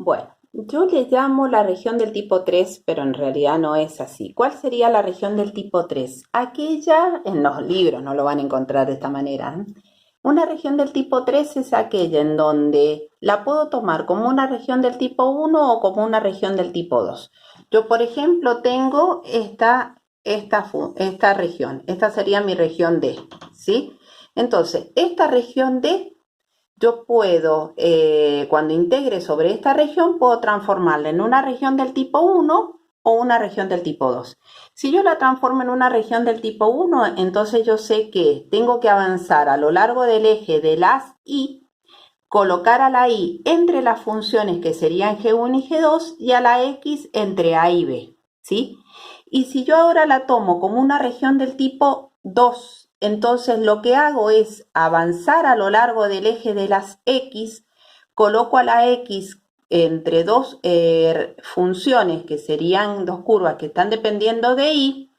Bueno, yo le llamo la región del tipo 3, pero en realidad no es así. ¿Cuál sería la región del tipo 3? Aquella, en los libros no lo van a encontrar de esta manera, ¿eh? Una región del tipo 3 es aquella en donde la puedo tomar como una región del tipo 1 o como una región del tipo 2. Yo, por ejemplo, tengo esta región. Esta sería mi región D, ¿sí? Entonces, esta región D yo puedo, cuando integre sobre esta región, puedo transformarla en una región del tipo 1 o una región del tipo 2. Si yo la transformo en una región del tipo 1, entonces yo sé que tengo que avanzar a lo largo del eje de las y, colocar a la y entre las funciones que serían G1 y G2 y a la x entre a y b, ¿sí? Y si yo ahora la tomo como una región del tipo 2, entonces lo que hago es avanzar a lo largo del eje de las x, coloco a la x entre dos funciones que serían dos curvas que están dependiendo de y,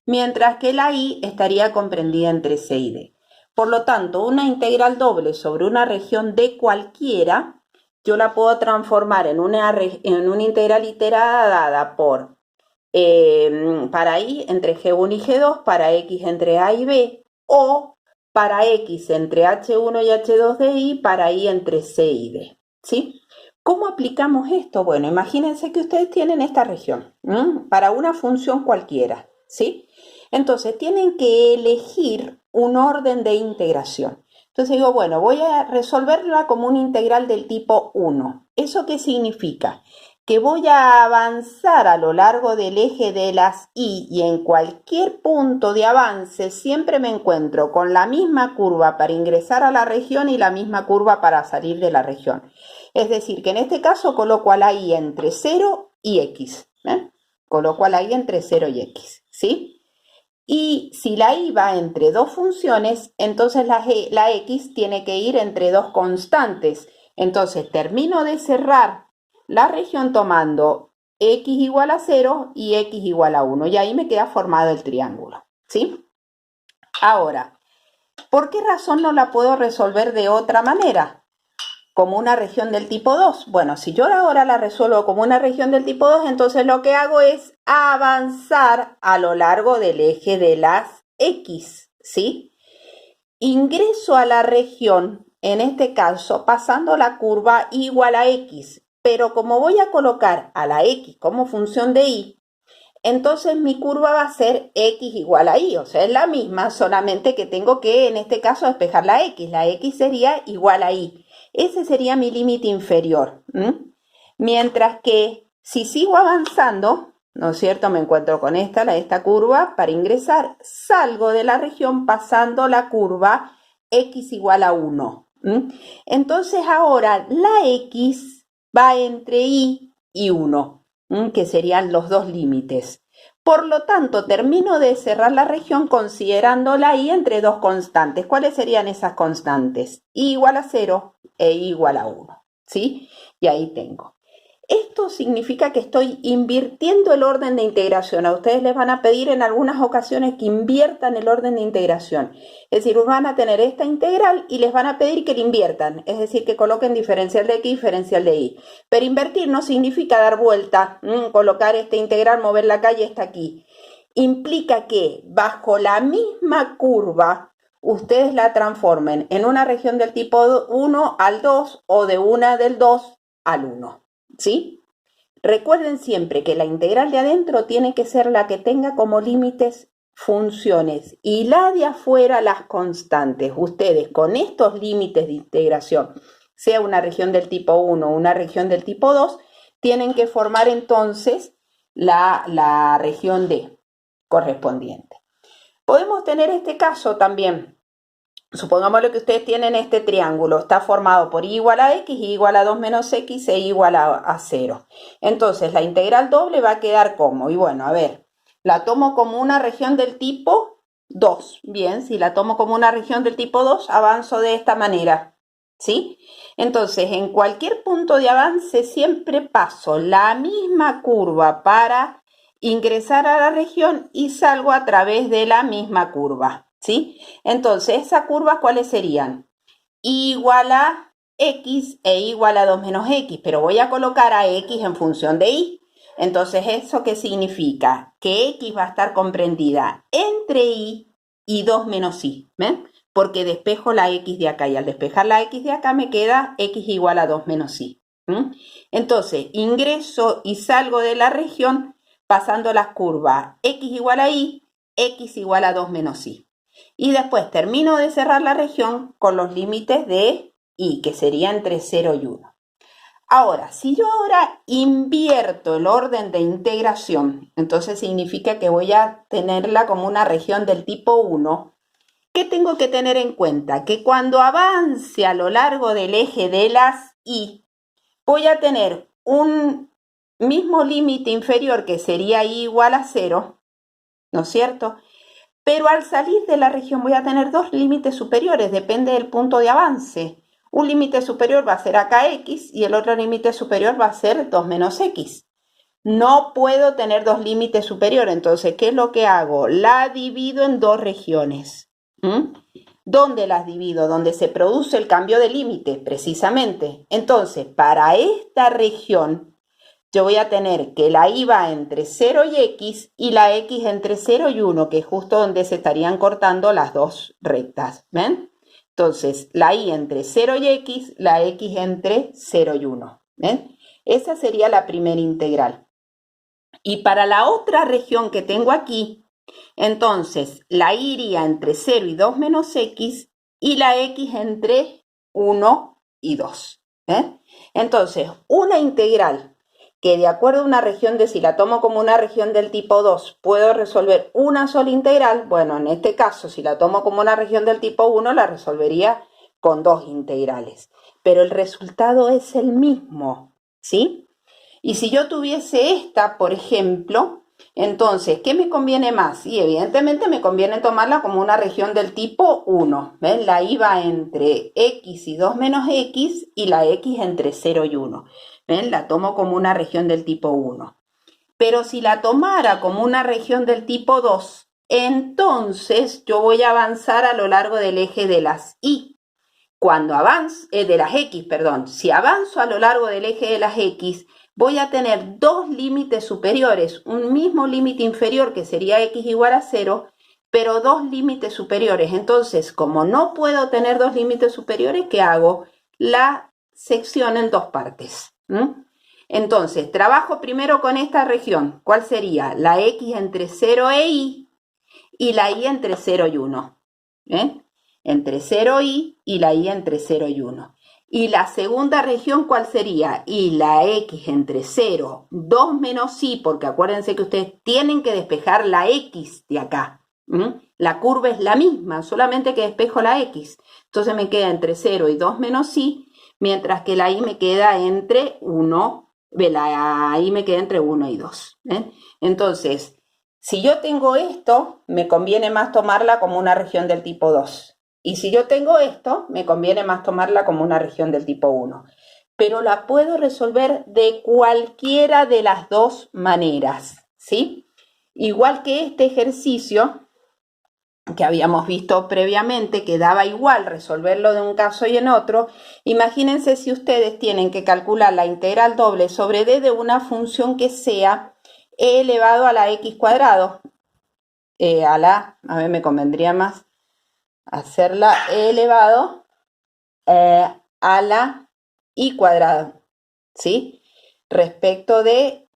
mientras que la y estaría comprendida entre c y d. Por lo tanto, una integral doble sobre una región de cualquiera, yo la puedo transformar en una integral iterada dada por para y entre G1 y G2, para x entre a y b, o para x entre H1 y H2 de y, para y entre c y d, ¿sí? ¿Cómo aplicamos esto? Bueno, imagínense que ustedes tienen esta región para una función cualquiera, ¿sí? Entonces tienen que elegir un orden de integración. Entonces digo, bueno, voy a resolverla como una integral del tipo 1. ¿Eso qué significa? Que voy a avanzar a lo largo del eje de las y en cualquier punto de avance siempre me encuentro con la misma curva para ingresar a la región y la misma curva para salir de la región. Es decir, que en este caso coloco a la y entre 0 y x. Coloco a la y entre 0 y x, ¿sí? Y si la y va entre dos funciones, entonces la x tiene que ir entre dos constantes. Entonces termino de cerrar la región tomando x igual a 0 y x igual a 1. Y ahí me queda formado el triángulo, ¿sí? Ahora, ¿por qué razón no la puedo resolver de otra manera? Como una región del tipo 2. Bueno, si yo ahora la resuelvo como una región del tipo 2, entonces lo que hago es avanzar a lo largo del eje de las x, ¿sí? Ingreso a la región, en este caso, pasando la curva igual a x, pero como voy a colocar a la x como función de y, entonces mi curva va a ser x igual a y, o sea, es la misma, solamente que tengo que, en este caso, despejar la x. La x sería igual a y. Ese sería mi límite inferior. Mientras que si sigo avanzando, ¿no es cierto? Me encuentro con esta curva para ingresar, salgo de la región pasando la curva x igual a 1. Entonces ahora la x va entre y 1. Que serían los dos límites. Por lo tanto, termino de cerrar la región considerando la y entre dos constantes. ¿Cuáles serían esas constantes? Y igual a 0 e igual a 1, ¿sí? Y ahí tengo. Esto significa que estoy invirtiendo el orden de integración. A ustedes les van a pedir en algunas ocasiones que inviertan el orden de integración. Es decir, van a tener esta integral y les van a pedir que la inviertan. Es decir, que coloquen diferencial de x, diferencial de y. Pero invertir no significa dar vuelta, colocar esta integral, mover la calle está aquí. Implica que bajo la misma curva ustedes la transformen en una región del tipo 1 al 2 o de una del 2 al 1. ¿Sí? Recuerden siempre que la integral de adentro tiene que ser la que tenga como límites funciones y la de afuera las constantes. Ustedes con estos límites de integración, sea una región del tipo 1 o una región del tipo 2, tienen que formar entonces la región D correspondiente. Podemos tener este caso también. Supongamos que ustedes tienen este triángulo, está formado por y igual a x, y igual a 2 menos x e igual a 0. Entonces la integral doble va a quedar como, y bueno, a ver, la tomo como una región del tipo 2. Bien, si la tomo como una región del tipo 2, avanzo de esta manera, ¿sí? Entonces, en cualquier punto de avance siempre paso la misma curva para ingresar a la región y salgo a través de la misma curva, ¿sí? Entonces, ¿esas curvas cuáles serían? Igual a x e igual a 2 menos x, pero voy a colocar a x en función de y. Entonces, ¿eso qué significa? Que x va a estar comprendida entre y 2 menos y, ¿ven? Porque despejo la x de acá y al despejar la x de acá me queda x igual a 2 menos y. Entonces, ingreso y salgo de la región pasando las curvas x igual a y, x igual a 2 menos y. Y después termino de cerrar la región con los límites de y, que sería entre 0 y 1. Ahora, si yo ahora invierto el orden de integración, entonces significa que voy a tenerla como una región del tipo 1. ¿Qué tengo que tener en cuenta? Que cuando avance a lo largo del eje de las y, voy a tener un mismo límite inferior que sería y igual a 0, ¿no es cierto? Pero al salir de la región voy a tener dos límites superiores, depende del punto de avance. Un límite superior va a ser acá x y el otro límite superior va a ser 2 menos x. No puedo tener dos límites superiores, entonces, ¿qué es lo que hago? La divido en dos regiones. ¿Dónde las divido? Donde se produce el cambio de límite, precisamente. Entonces, para esta región, yo voy a tener que la y va entre 0 y x y la x entre 0 y 1, que es justo donde se estarían cortando las dos rectas. ¿Ven? Entonces, la y entre 0 y x, la x entre 0 y 1. ¿Ven? Esa sería la primera integral. Y para la otra región que tengo aquí, entonces la y iría entre 0 y 2 menos x y la x entre 1 y 2. Entonces, una integral que de acuerdo a una región si la tomo como una región del tipo 2, puedo resolver una sola integral. Bueno, en este caso, si la tomo como una región del tipo 1, la resolvería con dos integrales. Pero el resultado es el mismo, ¿sí? Y si yo tuviese esta, por ejemplo, entonces, ¿qué me conviene más? Y evidentemente me conviene tomarla como una región del tipo 1. ¿Ven? La y va entre x y 2 menos x y la x entre 0 y 1. ¿Ven? La tomo como una región del tipo 1. Pero si la tomara como una región del tipo 2, entonces yo voy a avanzar a lo largo del eje de las y. Cuando avanzo, de las x, perdón, si avanzo a lo largo del eje de las x, voy a tener dos límites superiores, un mismo límite inferior que sería x igual a 0, pero dos límites superiores. Entonces, como no puedo tener dos límites superiores, ¿qué hago? La secciono en dos partes. Entonces, trabajo primero con esta región. ¿Cuál sería? La x entre 0 e y la y entre 0 y 1. Entre 0 y la y entre 0 y 1. Y la segunda región, ¿cuál sería? Y la x entre 0, 2 menos y, porque acuérdense que ustedes tienen que despejar la x de acá. La curva es la misma, solamente que despejo la x. Entonces me queda entre 0 y 2 menos y, mientras que la y me queda entre 1, la y me queda entre 1 y 2. Entonces, si yo tengo esto, me conviene más tomarla como una región del tipo 2. Y si yo tengo esto, me conviene más tomarla como una región del tipo 1. Pero la puedo resolver de cualquiera de las dos maneras, ¿sí? Igual que este ejercicio que habíamos visto previamente, que daba igual resolverlo de un caso y en otro. Imagínense si ustedes tienen que calcular la integral doble sobre d de una función que sea e elevado a la x cuadrado. A ver, me convendría más hacerla e elevado a la y cuadrado, ¿sí? Respecto de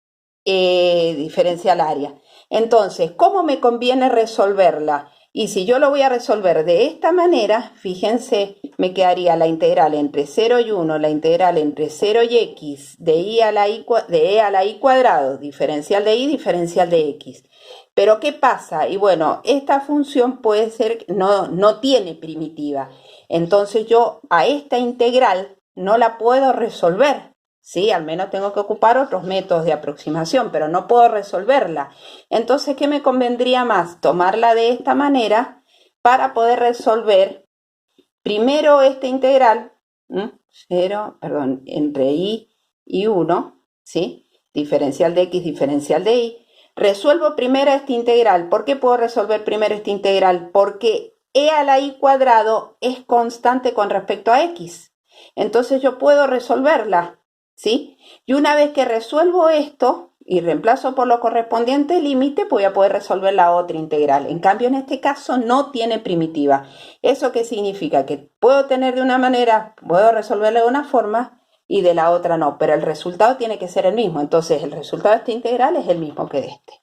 diferencial área. Entonces, ¿cómo me conviene resolverla? Y si yo lo voy a resolver de esta manera, fíjense, me quedaría la integral entre 0 y 1, la integral entre 0 y x, de e a la y cuadrado, diferencial de y, diferencial de x. Pero ¿qué pasa? Y bueno, esta función puede ser, no tiene primitiva. Entonces yo a esta integral no la puedo resolver. Sí, al menos tengo que ocupar otros métodos de aproximación, pero no puedo resolverla. Entonces, ¿qué me convendría más? Tomarla de esta manera para poder resolver primero esta integral, entre y 1, ¿sí? Diferencial de x, diferencial de y. Resuelvo primero esta integral. ¿Por qué puedo resolver primero esta integral? Porque e a la y cuadrado es constante con respecto a x. Entonces yo puedo resolverla, ¿sí? Y una vez que resuelvo esto y reemplazo por lo correspondiente límite, voy a poder resolver la otra integral. En cambio, en este caso no tiene primitiva. ¿Eso qué significa? Que puedo tener de una manera, puedo resolverla de una forma y de la otra no, pero el resultado tiene que ser el mismo. Entonces, el resultado de esta integral es el mismo que de este.